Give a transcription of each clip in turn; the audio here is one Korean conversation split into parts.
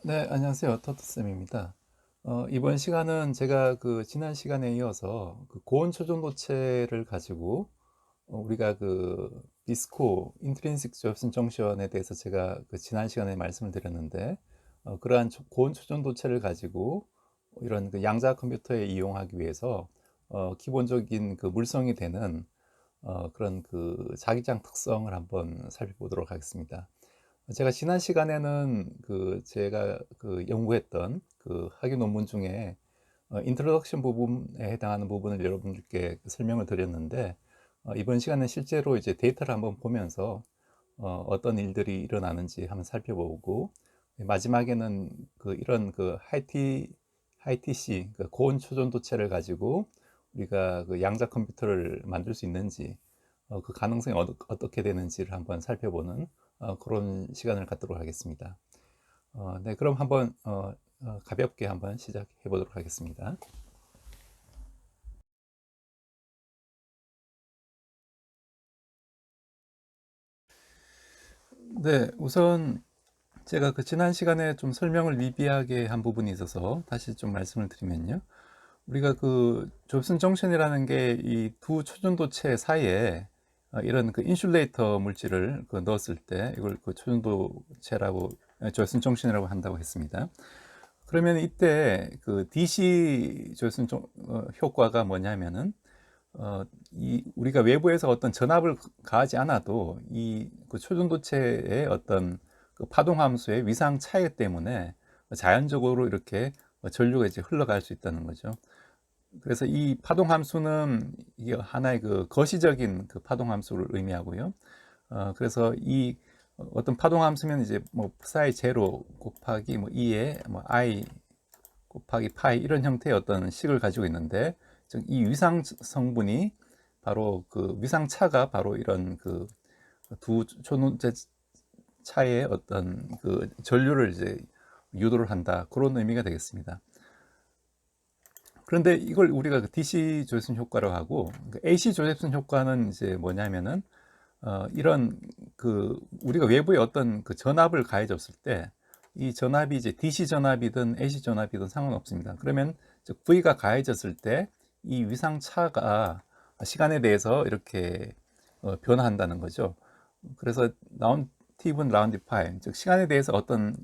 네, 안녕하세요. 터트쌤입니다. 이번 시간은 제가 지난 시간에 이어서 고온 초전도체를 가지고 우리가 비스코 인트린식 접선 정션에 대해서 제가 지난 시간에 말씀을 드렸는데, 그러한 고온 초전도체를 가지고 이런 양자 컴퓨터에 이용하기 위해서 기본적인 물성이 되는 그런 자기장 특성을 한번 살펴보도록 하겠습니다. 제가 지난 시간에는 제가 연구했던 학위 논문 중에 인트로덕션 부분에 해당하는 부분을 여러분들께 설명을 드렸는데, 이번 시간은 실제로 이제 데이터를 한번 보면서 어떤 일들이 일어나는지 한번 살펴보고, 마지막에는 이런 하이티시 고온 초전도체를 가지고 우리가 양자 컴퓨터를 만들 수 있는지, 그 가능성이 어떻게 되는지를 한번 살펴보는 그런 시간을 갖도록 하겠습니다. 네, 그럼 한번 가볍게 한번 시작해 보도록 하겠습니다. 네, 우선 제가 지난 시간에 좀 설명을 미비하게 한 부분이 있어서 다시 좀 말씀을 드리면요. 우리가 존슨 정션이라는 게 이 두 초전도체 사이에 이런 인슐레이터 물질을 넣었을 때 이걸 초전도체라고 존슨 정션이라고 한다고 했습니다. 그러면 이때 DC 조선 효과가 뭐냐면은 이 우리가 외부에서 어떤 전압을 가하지 않아도 이 초전도체의 어떤 파동 함수의 위상 차이 때문에 자연적으로 이렇게 전류가 이제 흘러갈 수 있다는 거죠. 그래서 이 파동 함수는 이게 하나의 거시적인 파동 함수를 의미하고요. 그래서 이 어떤 파동 함수면 이제 뭐 사이 제로 곱하기 뭐 2에 뭐 i 곱하기 파이 이런 형태의 어떤 식을 가지고 있는데, 즉 이 위상 성분이 바로 위상차가 바로 이런 두 초론체 차의 어떤 전류를 이제 유도를 한다, 그런 의미가 되겠습니다. 그런데 이걸 우리가 DC 조셉슨 효과로 하고, AC 조셉슨 효과는 이제 뭐냐면은 이런 우리가 외부에 어떤 전압을 가해줬을 때 이 전압이 이제 DC 전압이든 AC 전압이든 상관없습니다. 그러면 즉 V가 가해졌을 때 이 위상차가 시간에 대해서 이렇게 변화한다는 거죠. 그래서 라운드 T분 라운드 파이, 즉 시간에 대해서 어떤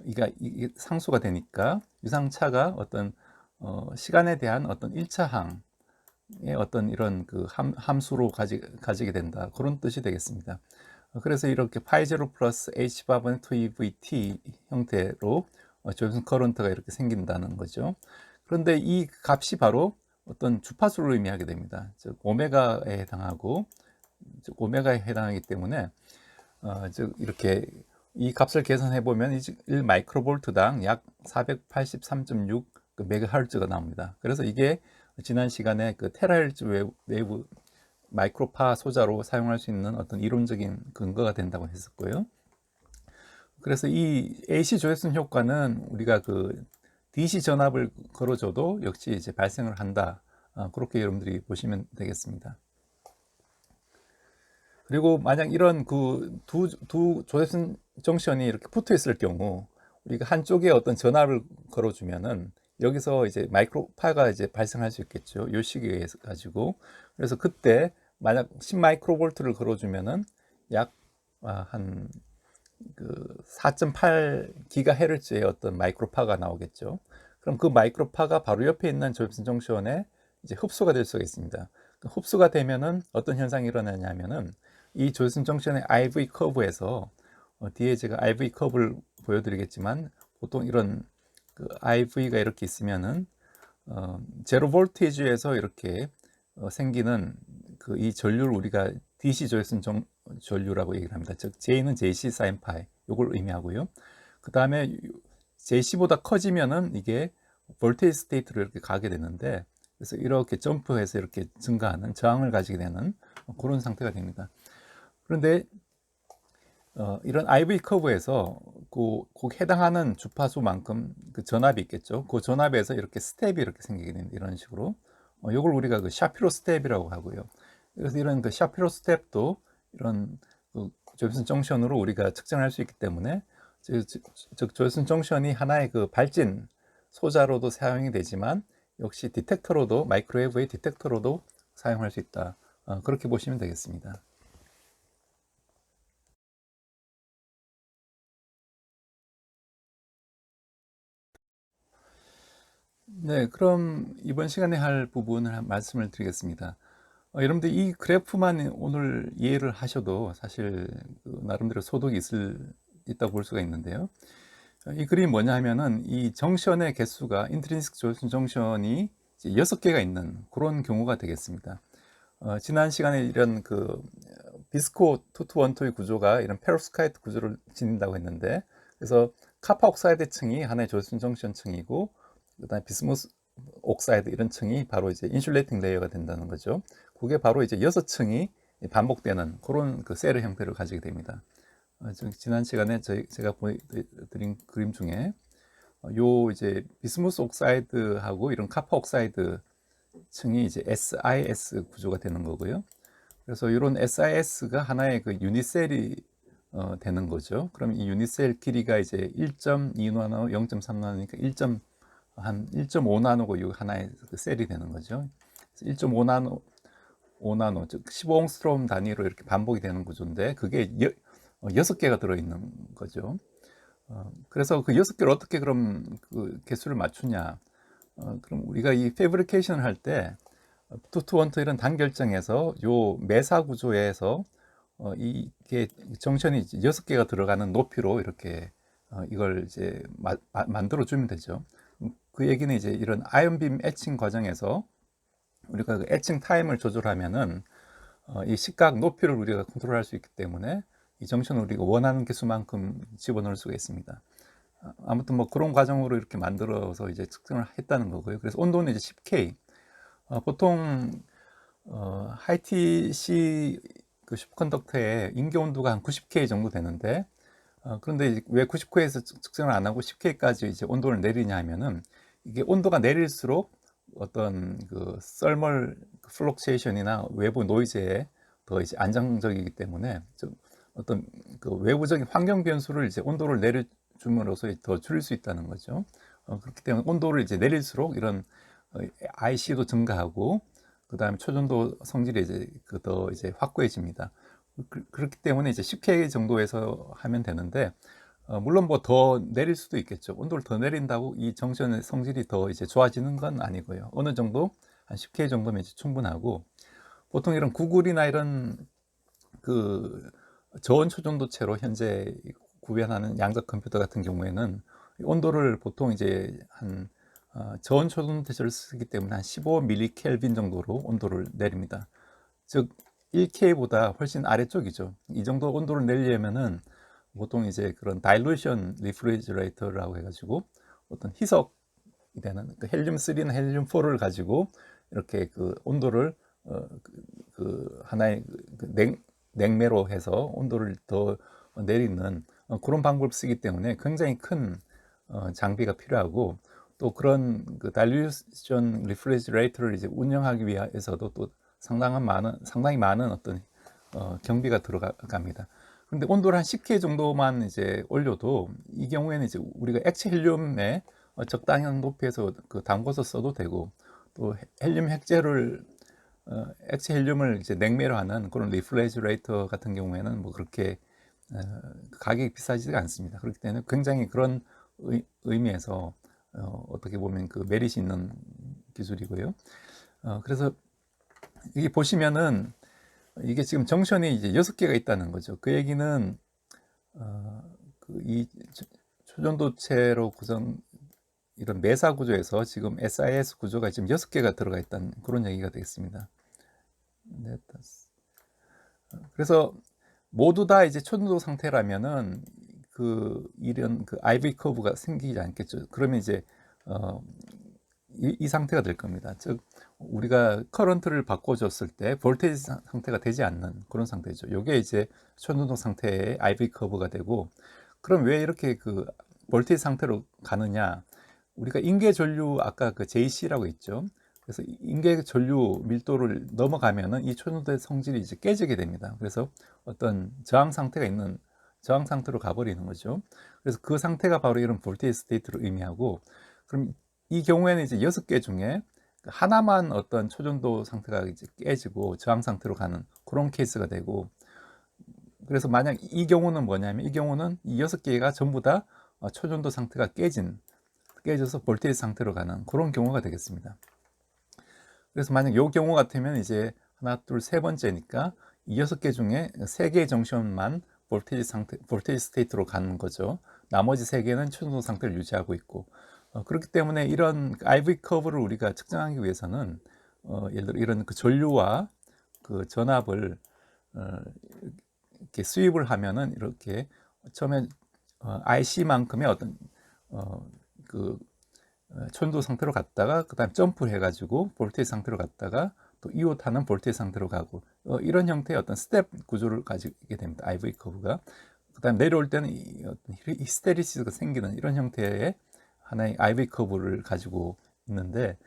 이게 상수가 되니까 위상차가 어떤 시간에 대한 어떤 1차항 어떤 이런 함수로 가지게 된다, 그런 뜻이 되겠습니다. 그래서 이렇게 파이 제로 플러스 h 바분 2vt 형태로 조선 커런트가 이렇게 생긴다는 거죠. 그런데 이 값이 바로 어떤 주파수를 의미하게 됩니다. 즉 오메가에 해당하고, 즉 오메가에 해당하기 때문에 즉 이렇게 이 값을 계산해 보면 1 마이크로볼트당 약 483.6 메가헤르츠가 나옵니다. 그래서 이게 지난 시간에 테라헤르츠 웨이브 마이크로파 소자로 사용할 수 있는 어떤 이론적인 근거가 된다고 했었고요. 그래서 이 AC 조회선 효과는 우리가 DC 전압을 걸어줘도 역시 이제 발생을 한다, 그렇게 여러분들이 보시면 되겠습니다. 그리고 만약 이런 두 조회선 정션이 이렇게 붙어 있을 경우 우리가 한쪽에 어떤 전압을 걸어주면은 여기서 이제 마이크로파가 이제 발생할 수 있겠죠. 요 시기에 가지고. 그래서 그때 만약 10 마이크로볼트를 걸어주면은 약 한 4.8 기가헤르츠의 어떤 마이크로파가 나오겠죠. 그럼 그 마이크로파가 바로 옆에 있는 조입선 정션에 이제 흡수가 될 수가 있습니다. 흡수가 되면은 어떤 현상이 일어나냐면은 이 조입선 정션의 IV 커브에서 뒤에 제가 IV 커브를 보여드리겠지만, 보통 이런 IV가 이렇게 있으면은 제로 볼테이지에서 이렇게 생기는 이 전류를 우리가 DC 조회선 전류라고 얘기를 합니다. 즉 J는 JC 사인 파이, 요걸 의미하고요. 그 다음에 JC보다 커지면은 이게 볼테이지 스테이트로 이렇게 가게 되는데, 그래서 이렇게 점프해서 이렇게 증가하는 저항을 가지게 되는 그런 상태가 됩니다. 그런데 이런 IV 커브에서 꼭 해당하는 주파수만큼 전압이 있겠죠. 그 전압에서 이렇게 스텝이 이렇게 생기게 됩니다. 이런 식으로. 이걸 우리가 샤피로 스텝이라고 하고요. 그래서 이런 샤피로 스텝도 이런 조입선 정션으로 우리가 측정할 수 있기 때문에 즉 조선 정션이 하나의 그 발진 소자로도 사용이 되지만 역시 디텍터로도 마이크로웨이브의 디텍터로도 사용할 수 있다. 그렇게 보시면 되겠습니다. 네, 그럼 이번 시간에 할 부분을 말씀을 드리겠습니다. 여러분들 이 그래프만 오늘 이해를 하셔도 사실 나름대로 소득이 있다고 볼 수가 있는데요. 이 그림이 뭐냐 하면은 이 정션의 개수가 인트린식 조선 정션이 6개가 있는 그런 경우가 되겠습니다. 지난 시간에 이런 그 비스코 2-2-1-2의 구조가 이런 페로스카이트 구조를 지닌다고 했는데, 그래서 카파 옥사이드 층이 하나의 조선 정션 층이고, 그다음에 비스무스 옥사이드 이런 층이 바로 이제 인슐레이팅 레이어가 된다는 거죠. 그게 바로 이제 6층이 반복되는 그런 그 셀의 형태를 가지게 됩니다. 지난 시간에 제가 보여드린 그림 중에 요 이제 비스무스 옥사이드하고 이런 카파 옥사이드 층이 이제 SIS 구조가 되는 거고요. 그래서 이런 SIS가 하나의 그 유니셀이 되는 거죠. 그럼 이 유니셀 길이가 이제 1.2나노, 0.3나노니까 1.5나노고 이 하나의 그 셀이 되는 거죠. 1.5나노, 5나노, 즉 15옹스트롬 단위로 이렇게 반복이 되는 구조인데 그게 6개가 들어있는 거죠. 그래서 그 6개를 어떻게 그럼 그 개수를 맞추냐. 그럼 우리가 이 패브리케이션을 할 때 투투원투 이런 단결정에서 요 매사 구조에서 이게 정션이 6개가 들어가는 높이로 이렇게 이걸 이제 만들어 주면 되죠. 그 얘기는 이제 이런 아이언빔 애칭 과정에서 우리가 그 애칭 타임을 조절하면은 이 식각 높이를 우리가 컨트롤할 수 있기 때문에 이 정션을 우리가 원하는 개수만큼 집어넣을 수가 있습니다. 아무튼 뭐 그런 과정으로 이렇게 만들어서 이제 측정을 했다는 거고요. 그래서 온도는 이제 10K. 보통 하이티시 그 슈퍼컨덕터의 인계 온도가 한 90K 정도 되는데, 그런데 왜 90K에서 측정을 안 하고 10K까지 이제 온도를 내리냐 하면은 이게 온도가 내릴수록 어떤 그 썰멀 플럭체이션이나 외부 노이즈에 더 이제 안정적이기 때문에 좀 어떤 그 외부적인 환경 변수를 이제 온도를 내려줌으로써 더 줄일 수 있다는 거죠. 그렇기 때문에 온도를 이제 내릴수록 이런 IC도 증가하고 그다음에 초전도 성질이 이제 더 이제 확고해집니다. 그렇기 때문에 이제 10K 정도에서 하면 되는데, 물론 뭐 더 내릴 수도 있겠죠. 온도를 더 내린다고 이 정션의 성질이 더 이제 좋아지는 건 아니고요. 어느 정도 한 10K 정도면 이제 충분하고, 보통 이런 구글이나 이런 그 저온 초전도체로 현재 구현하는 양적 컴퓨터 같은 경우에는 온도를 보통 이제 한 저온 초전도체를 쓰기 때문에 한 15mK 정도로 온도를 내립니다. 즉 1K보다 훨씬 아래쪽이죠. 이 정도 온도를 내려면은 보통 이제 그런 다일루션 리프리지레이터라고 해가지고 어떤 희석이 되는 그 헬륨3나 헬륨4를 가지고 이렇게 그 온도를 그 하나의 냉매로 해서 온도를 더 내리는 그런 방법을 쓰기 때문에 굉장히 큰 장비가 필요하고, 또 그런 그 다일루션 리프리지레이터를 이제 운영하기 위해서도 또 상당히 많은 어떤 경비가 들어갑니다. 그런데 온도를 한 10K 정도만 이제 올려도 이 경우에는 이제 우리가 액체 헬륨에 적당한 높이에서 그 담궈서 써도 되고, 또 헬륨 핵재를 액체 헬륨을 이제 냉매로 하는 그런 리프레지레이터 같은 경우에는 뭐 그렇게 가격이 비싸지가 않습니다. 그렇기 때문에 굉장히 그런 의미에서 어떻게 보면 그 메리트 있는 기술이고요. 그래서 여기 보시면은 이게 지금 정션이 이제 6개가 있다는 거죠. 그 얘기는 이 초전도체로 구성 이런 매사 구조에서 지금 SIS 구조가 지금 6개가 들어가 있다는 그런 얘기가 되겠습니다. 그래서 모두 다 이제 초전도 상태라면은 이런 그 IV 커브가 생기지 않겠죠. 그러면 이제 이 상태가 될 겁니다. 즉 우리가 커런트를 바꿔줬을 때 볼테이지 상태가 되지 않는 그런 상태죠. 이게 이제 초전도 상태의 IV 커브가 되고, 그럼 왜 이렇게 그 볼테이지 상태로 가느냐? 우리가 인계 전류 아까 그 JC라고 있죠. 그래서 인계 전류 밀도를 넘어가면은 이 초전도의 성질이 이제 깨지게 됩니다. 그래서 어떤 저항 상태가 있는 저항 상태로 가버리는 거죠. 그래서 그 상태가 바로 이런 볼테이지 스테이트를 의미하고, 그럼 이 경우에는 이제 6개 중에 하나만 어떤 초전도 상태가 이제 깨지고 저항 상태로 가는 그런 케이스가 되고, 그래서 만약 이 경우는 뭐냐면, 이 경우는 이 6개가 전부 다 초전도 상태가 깨져서 볼테이지 상태로 가는 그런 경우가 되겠습니다. 그래서 만약 이 경우 같으면 이제 하나, 둘, 세 번째니까 이 6개 중에 3개의 정션만 볼테이지 스테이트로 가는 거죠. 나머지 3개는 초전도 상태를 유지하고 있고, 그렇기 때문에 이런 IV 커브를 우리가 측정하기 위해서는 예를 들어 이런 그 전류와 그 전압을 이렇게 수입을 하면은 이렇게 처음에 IC만큼의 어떤 그 천도 상태로 갔다가 그다음 점프를 해가지고 볼테이지 상태로 갔다가 또 이웃하는 볼테이지 상태로 가고, 이런 형태의 어떤 스텝 구조를 가지게 됩니다. IV 커브가. 그다음 내려올 때는 어떤 히스테리시스가 생기는 이런 형태의 하나의 IV 커브를 가지고 있는데,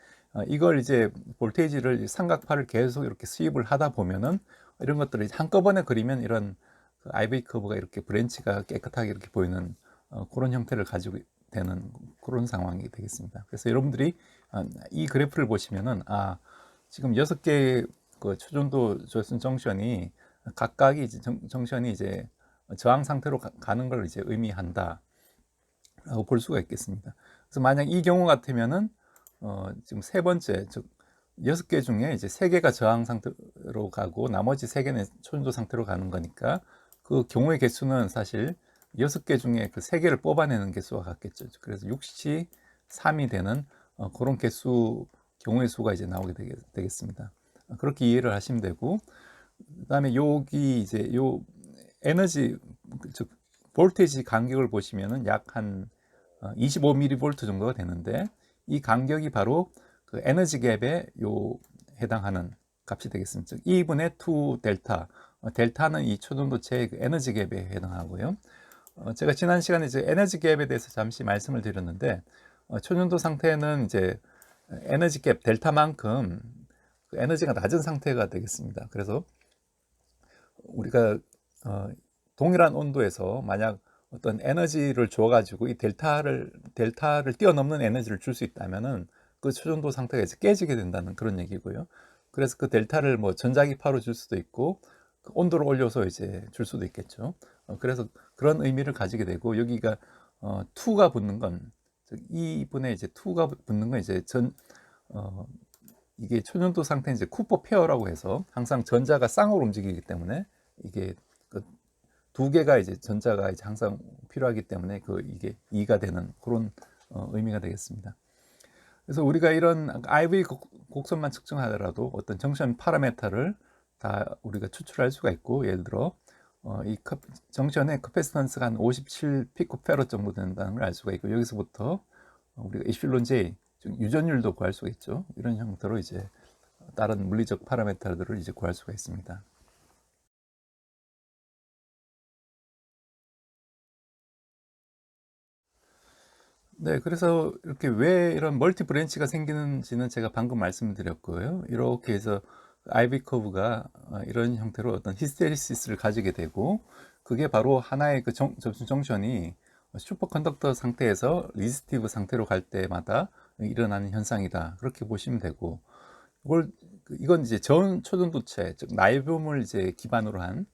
이걸 이제 볼테이지를 삼각파를 계속 이렇게 수입을 하다 보면은 이런 것들을 한꺼번에 그리면 이런 그 IV 커브가 이렇게 브랜치가 깨끗하게 이렇게 보이는 그런 형태를 가지고 되는 그런 상황이 되겠습니다. 그래서 여러분들이 이 그래프를 보시면은 지금 6개의 그 초전도 조선 정션이 각각이 이제 정션이 이제 저항 상태로 가는 걸 이제 의미한다 라고 볼 수가 있겠습니다. 그래서 만약 이 경우 같으면은 지금 세 번째, 즉 6개 중에 이제 3개가 저항 상태로 가고 나머지 3개는 초전도 상태로 가는 거니까, 그 경우의 개수는 사실 6개 중에 그 3개를 뽑아내는 개수와 같겠죠. 그래서 6시 3이 되는 그런 개수, 경우의 수가 이제 나오게 되겠습니다. 그렇게 이해를 하시면 되고, 그다음에 여기 이제 요 에너지, 즉 볼테이지 간격을 보시면은 약 한 25mV 정도가 되는데, 이 간격이 바로 그 에너지 갭에 해당하는 값이 되겠습니다. 즉 2분의 2 델타, 델타는 이 초전도체의 그 에너지 갭에 해당하고요. 제가 지난 시간에 이제 에너지 갭에 대해서 잠시 말씀을 드렸는데, 초전도 상태는 이제 에너지 갭 델타만큼 그 에너지가 낮은 상태가 되겠습니다. 그래서 우리가 동일한 온도에서 만약 어떤 에너지를 줘가지고 이 델타를 뛰어넘는 에너지를 줄 수 있다면은 그 초전도 상태가 이제 깨지게 된다는 그런 얘기고요. 그래서 그 델타를 뭐 전자기파로 줄 수도 있고 그 온도를 올려서 이제 줄 수도 있겠죠. 그래서 그런 의미를 가지게 되고, 여기가 2가 붙는 건, 즉 2분의 이제 2가 붙는 건 이제 이게 초전도 상태는 이제 쿠퍼 페어라고 해서 항상 전자가 쌍으로 움직이기 때문에, 이게 그 두 개가 이제 전자가 이제 항상 필요하기 때문에 이게 2가 되는 그런 의미가 되겠습니다. 그래서 우리가 이런 IV 곡선만 측정하더라도 어떤 정션 파라메터를 다 우리가 추출할 수가 있고, 예를 들어 이 정션의 커패시턴스가 한 57 피코페로 정도 된다는 걸 알 수가 있고, 여기서부터 우리가 이필론 J, 즉 유전율도 구할 수가 있죠. 이런 형태로 이제 다른 물리적 파라메터들을 이제 구할 수가 있습니다. 네, 그래서 이렇게 왜 이런 멀티 브랜치가 생기는지는 제가 방금 말씀드렸고요. 이렇게 해서 IV 커브가 이런 형태로 어떤 히스테리시스를 가지게 되고, 그게 바로 하나의 그 접수 정션이 슈퍼컨덕터 상태에서 리지스티브 상태로 갈 때마다 일어나는 현상이다, 그렇게 보시면 되고, 이건 이제 전 초전도체, 즉 나이뵘을 이제 기반으로 한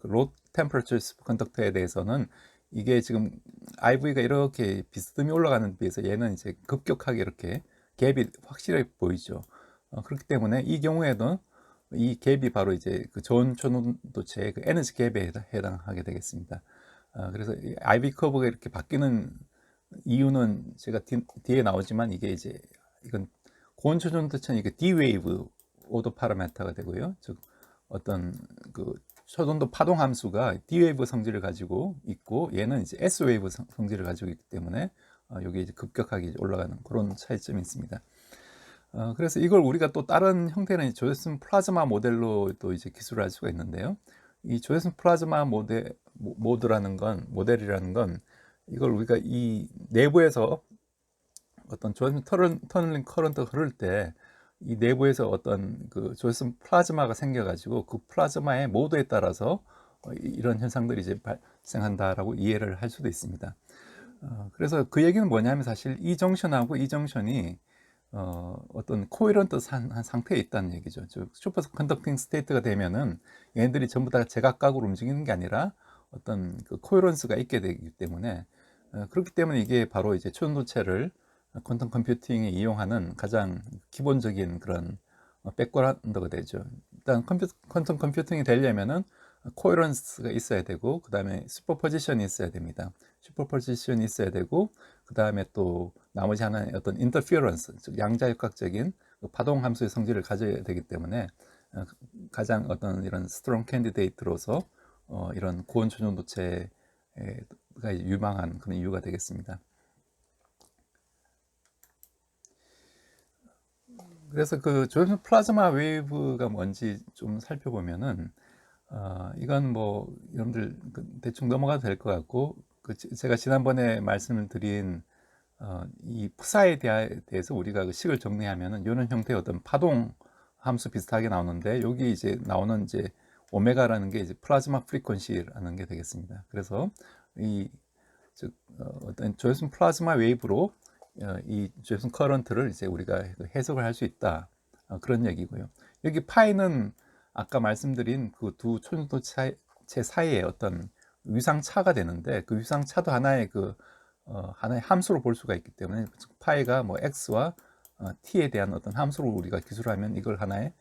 로 템퍼러처 슈퍼컨덕터에 대해서는 이게 지금 IV가 이렇게 비스듬히 올라가는 데 비해서 얘는 이제 급격하게 이렇게 갭이 확실하게 보이죠. 그렇기 때문에 이 경우에도 이 갭이 바로 이제 그 전 초전도체의 그 에너지 갭에 해당하게 되겠습니다. 그래서 이 IV 커브가 이렇게 바뀌는 이유는 제가 뒤에 나오지만, 이게 이제 이건 고온초전도체는 이게 D 웨이브 오도 파라메터가 되고요. 즉 어떤 그 초전도 파동 함수가 D 웨이브 성질을 가지고 있고, 얘는 이제 S 웨이브 성질을 가지고 있기 때문에 여기 이제 급격하게 이제 올라가는 그런 차이점이 있습니다. 그래서 이걸 우리가 또 다른 형태는 조제슨 플라즈마 모델로 또 이제 기술을 할 수가 있는데요. 이 조제슨 플라즈마 모델이라는 건 이걸 우리가 이 내부에서 어떤 조제슨 터널링 커런트가 흐를 때 이 내부에서 어떤 그 조제슨 플라즈마가 생겨가지고 그 플라즈마의 모드에 따라서 이런 현상들이 이제 발생한다라고 이해를 할 수도 있습니다. 그래서 그 얘기는 뭐냐면 사실 이 정션하고 이 정션이 어떤 코헤런트한 상태에 있다는 얘기죠. 즉 슈퍼 컨덕팅 스테이트가 되면은 얘네들이 전부 다 제각각으로 움직이는 게 아니라 어떤 그 코헤런스가 있게 되기 때문에 그렇기 때문에 이게 바로 이제 초전도체를 퀀텀 컴퓨팅에 이용하는 가장 기본적인 그런 백그라운드가 되죠. 일단 퀀텀 컴퓨팅이 되려면은 코헤런스가 있어야 되고 그 다음에 슈퍼포지션이 있어야 됩니다. 슈퍼포지션이 있어야 되고 그 다음에 또 나머지 하나의 어떤 인터피어런스, 즉 양자역학적인 파동 함수의 성질을 가져야 되기 때문에 가장 어떤 이런 스트롱 캔디데이트로서 이런 고온 초전도체가 유망한 그런 이유가 되겠습니다. 그래서 그 조립선 플라즈마 웨이브가 뭔지 좀 살펴보면은 이건 뭐 여러분들 대충 넘어가도 될 것 같고 제가 지난번에 말씀을 드린 이 푸사에 대해서 우리가 그 식을 정리하면은 이런 형태의 어떤 파동 함수 비슷하게 나오는데 여기 이제 나오는 이제 오메가라는 게 이제 플라즈마 프리퀀시라는 게 되겠습니다. 그래서 이 즉 어떤 조립선 플라즈마 웨이브로 이 조립선 커런트를 이제 우리가 해석을 할 수 있다, 그런 얘기고요. 여기 파이는 아까 말씀드린 그 두 초전도체 사이에 어떤 위상차가 되는데 그 위상차도 하나의 하나의 함수로 볼 수가 있기 때문에 파이가 뭐 x와 t에 대한 어떤 함수로 우리가 기술하면 이걸 하나의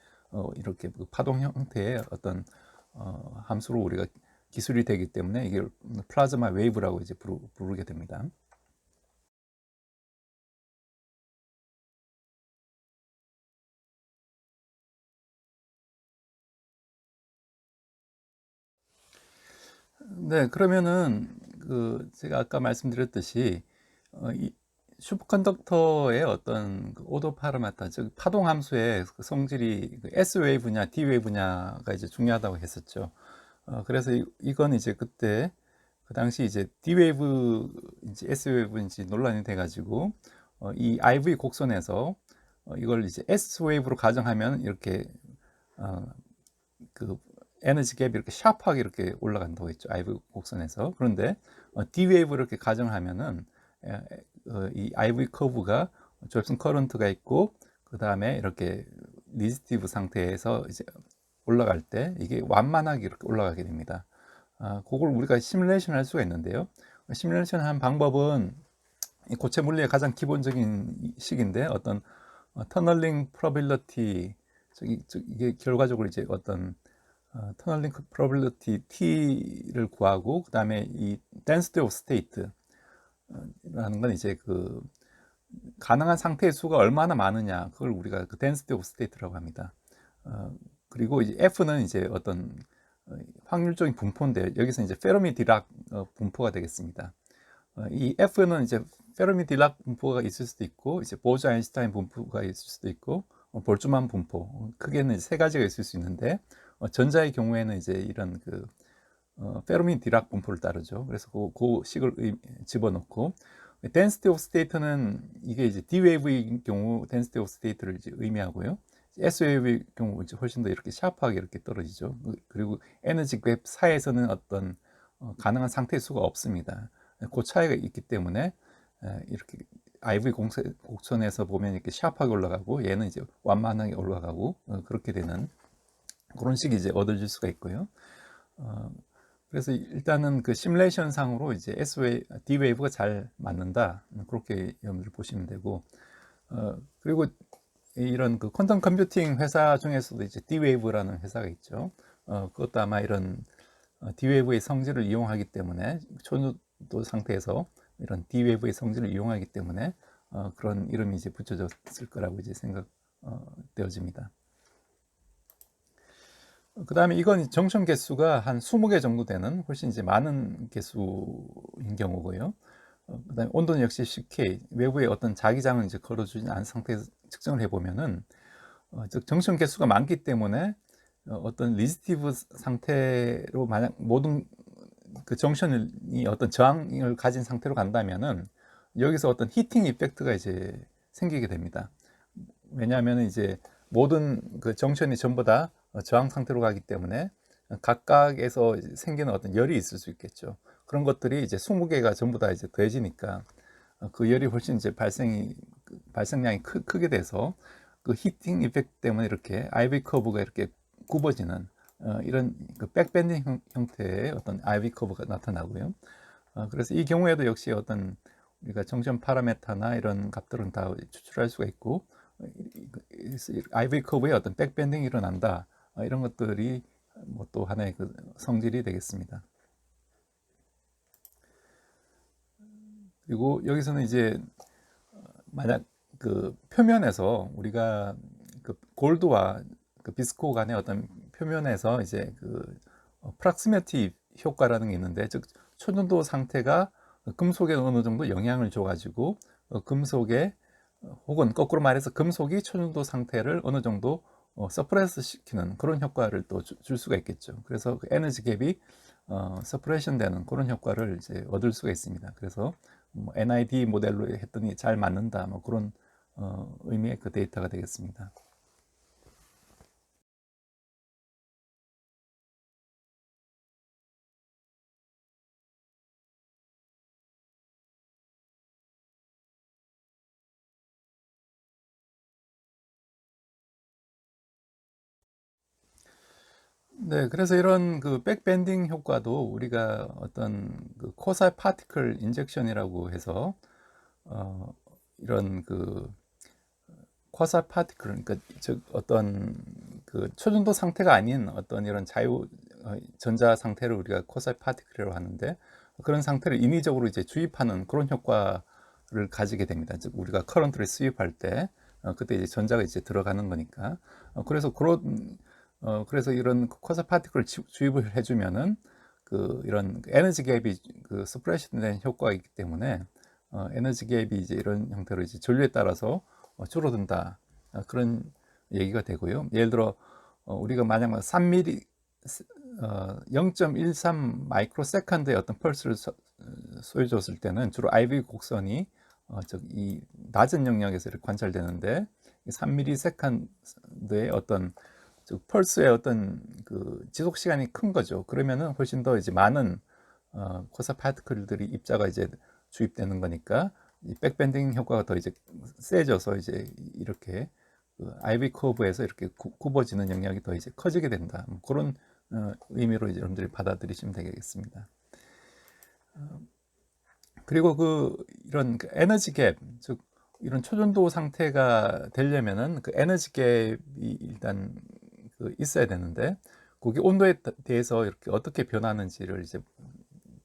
이렇게 파동 형태의 어떤 함수로 우리가 기술이 되기 때문에 이게 플라즈마 웨이브라고 이제 부르게 됩니다. 네, 그러면은 제가 아까 말씀드렸듯이 이 슈퍼컨덕터의 어떤 오도 파라미터, 즉 파동 함수의 성질이 S 웨이브냐 D 웨이브냐가 이제 중요하다고 했었죠. 그래서 이건 이제 그때 그 당시 이제 D 웨이브인지 S 웨이브인지 논란이 돼가지고 이 IV 곡선에서 이걸 이제 S 웨이브로 가정하면 이렇게 그 에너지 갭이 이렇게 샤프하게 이렇게 올라간다고 했죠. IV 곡선에서. 그런데 D 웨이브를 이렇게 가정하면은 이 IV 커브가 조립선 커런트가 있고 그 다음에 이렇게 리지스티브 상태에서 이제 올라갈 때 이게 완만하게 이렇게 올라가게 됩니다. 그걸 우리가 시뮬레이션 할 수가 있는데요. 시뮬레이션 한 방법은 고체 물리의 가장 기본적인 식인데 어떤 터널링 프로빌리티, 이게 결과적으로 이제 어떤 터널링 프로빌리티 t를 구하고 그 다음에 이 density of state 라는 건 이제 가능한 상태의 수가 얼마나 많으냐, 그걸 우리가 density of state라고 합니다. 그리고 이제 F는 이제 어떤 확률적인 분포인데 여기서 이제 페르미 디락 분포가 되겠습니다. 이 F는 이제 페르미 디락 분포가 있을 수도 있고 이제 보즈 아인슈타인 분포가 있을 수도 있고 볼츠만 분포, 크게는 세 가지가 있을 수 있는데 전자의 경우에는 이제 이런 페르미 디락 분포를 따르죠. 그래서 그 식을 집어넣고 density of state는 이게 이제 D wave의 경우 density of state를 이제 의미하고요. S wave의 경우 이제 훨씬 더 이렇게 샤프하게 이렇게 떨어지죠. 그리고 에너지 갭 사이에서는 어떤 가능한 상태의 수가 없습니다. 그 차이가 있기 때문에 이렇게 IV 곡선에서 보면 이렇게 샤프하게 올라가고 얘는 이제 완만하게 올라가고 그렇게 되는 그런 식이 이제 얻어질 수가 있고요. 그래서 일단은 그 시뮬레이션 상으로 이제 D 웨이브가 잘 맞는다, 그렇게 여러분들 보시면 되고 그리고 이런 퀀텀 컴퓨팅 회사 중에서도 이제 D 웨이브라는 회사가 있죠. 그것도 아마 이런 D 웨이브의 성질을 이용하기 때문에 초전도 상태에서 이런 D 웨이브의 성질을 이용하기 때문에 그런 이름이 이제 붙여졌을 거라고 이제 생각되어집니다. 그 다음에 이건 정션 개수가 한 20개 정도 되는 훨씬 이제 많은 개수인 경우고요. 그 다음에 온도는 역시 CK, 외부에 어떤 자기장을 이제 걸어주지 않은 상태에서 측정을 해보면은 즉 정션 개수가 많기 때문에 어떤 리지스티브 상태로 만약 모든 그 정션이 어떤 저항을 가진 상태로 간다면은 여기서 어떤 히팅 이펙트가 이제 생기게 됩니다. 왜냐하면 이제 모든 그 정션이 전부 다 저항 상태로 가기 때문에 각각에서 이제 생기는 어떤 열이 있을 수 있겠죠. 그런 것들이 이제 20개가 전부 다 이제 더해지니까 그 열이 훨씬 이제 발생량이 크게 돼서 그 히팅 이펙트 때문에 이렇게 IV 커브가 이렇게 굽어지는 이런 그 백밴딩 형태의 어떤 IV 커브가 나타나고요. 그래서 이 경우에도 역시 어떤 우리가 정션 파라메타나 이런 값들은 다 추출할 수가 있고 IV 커브에 어떤 백밴딩이 일어난다, 이런 것들이 뭐 또 하나의 그 성질이 되겠습니다. 그리고 여기서는 이제 만약 그 표면에서 우리가 그 골드와 그 비스코 간의 어떤 표면에서 이제 그 프락시미티 효과라는 게 있는데, 즉 초전도 상태가 금속에 어느 정도 영향을 줘가지고 금속에 혹은 거꾸로 말해서 금속이 초전도 상태를 어느 정도 서프레스 시키는 그런 효과를 또 줄 수가 있겠죠. 그래서 그 에너지 갭이 서프레션 되는 그런 효과를 이제 얻을 수가 있습니다. 그래서 뭐 NID 모델로 했더니 잘 맞는다, 뭐 그런 의미의 그 데이터가 되겠습니다. 네, 그래서 이런 그 백밴딩 효과도 우리가 어떤 그 코사이 파티클 인젝션이라고 해서 어, 이런 그 쿼사 파티클, 그러니까 즉 어떤 그 초전도 상태가 아닌 어떤 이런 자유 전자 상태를 우리가 쿼사 파티클이라고 하는데, 그런 상태를 인위적으로 이제 주입하는 그런 효과를 가지게 됩니다. 즉 우리가 커런트를 수입할 때 그때 이제 전자가 이제 들어가는 거니까. 그래서 이런 쿼사 파티클을 주입을 해주면은 그 이런 에너지 갭이 그 스프레션 효과가 있기 때문에 에너지 갭이 이제 이런 형태로 이제 전류에 따라서 줄어든다, 그런 얘기가 되고요. 예를 들어 우리가 만약 3mm 0.13 마이크로세컨드의 어떤 펄스를 소유해 줬을 때는 주로 IV 곡선이 이 낮은 영역에서 이렇게 관찰되는데, 3ms의 어떤 즉 펄스의 어떤 그 지속 시간이 큰 거죠. 그러면은 훨씬 더 이제 많은 코사 파티클들이 입자가 이제 주입되는 거니까 이 백밴딩 효과가 더 이제 세져서 이제 이렇게 그 IV 커브에서 이렇게 굽어지는 영역이 더 이제 커지게 된다, 뭐 그런 의미로 이제 여러분들이 받아들이시면 되겠습니다. 그리고 그 이런 그 에너지 갭, 즉 이런 초전도 상태가 되려면은 그 에너지 갭이 일단 그 있어야 되는데, 그게 온도에 대해서 이렇게 어떻게 변하는지를 이제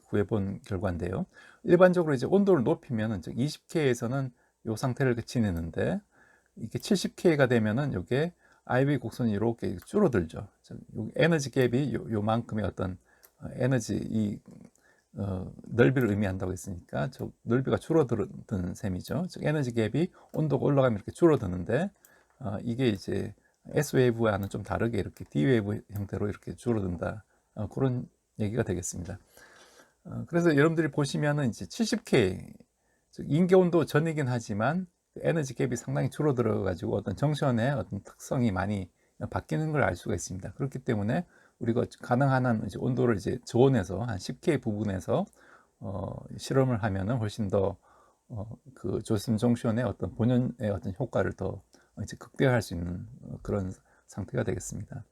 구해본 결과인데요. 일반적으로 이제 온도를 높이면은 즉 20K에서는 이 상태를 지내는데, 이게 70K가 되면은 이게 IV 곡선이 이렇게 줄어들죠. 에너지 갭이 요만큼의 어떤 에너지 이 넓이를 의미한다고 했으니까 저 넓이가 줄어드는 셈이죠. 즉 에너지 갭이 온도가 올라가면 이렇게 줄어드는데, 이게 이제 S 웨이브와는 좀 다르게 이렇게 D 웨이브 형태로 이렇게 줄어든다, 그런 얘기가 되겠습니다. 그래서 여러분들이 보시면은 이제 70K, 즉 인계 온도 전이긴 하지만 에너지 갭이 상당히 줄어들어 가지고 어떤 정션의 어떤 특성이 많이 바뀌는 걸 알 수가 있습니다. 그렇기 때문에 우리가 가능한 한 이제 온도를 이제 저온에서 한 10K 부분에서 실험을 하면은 훨씬 더 그 조슨 정션의 어떤 본연의 어떤 효과를 더 이제 극대화할 수 있는 그런 상태가 되겠습니다.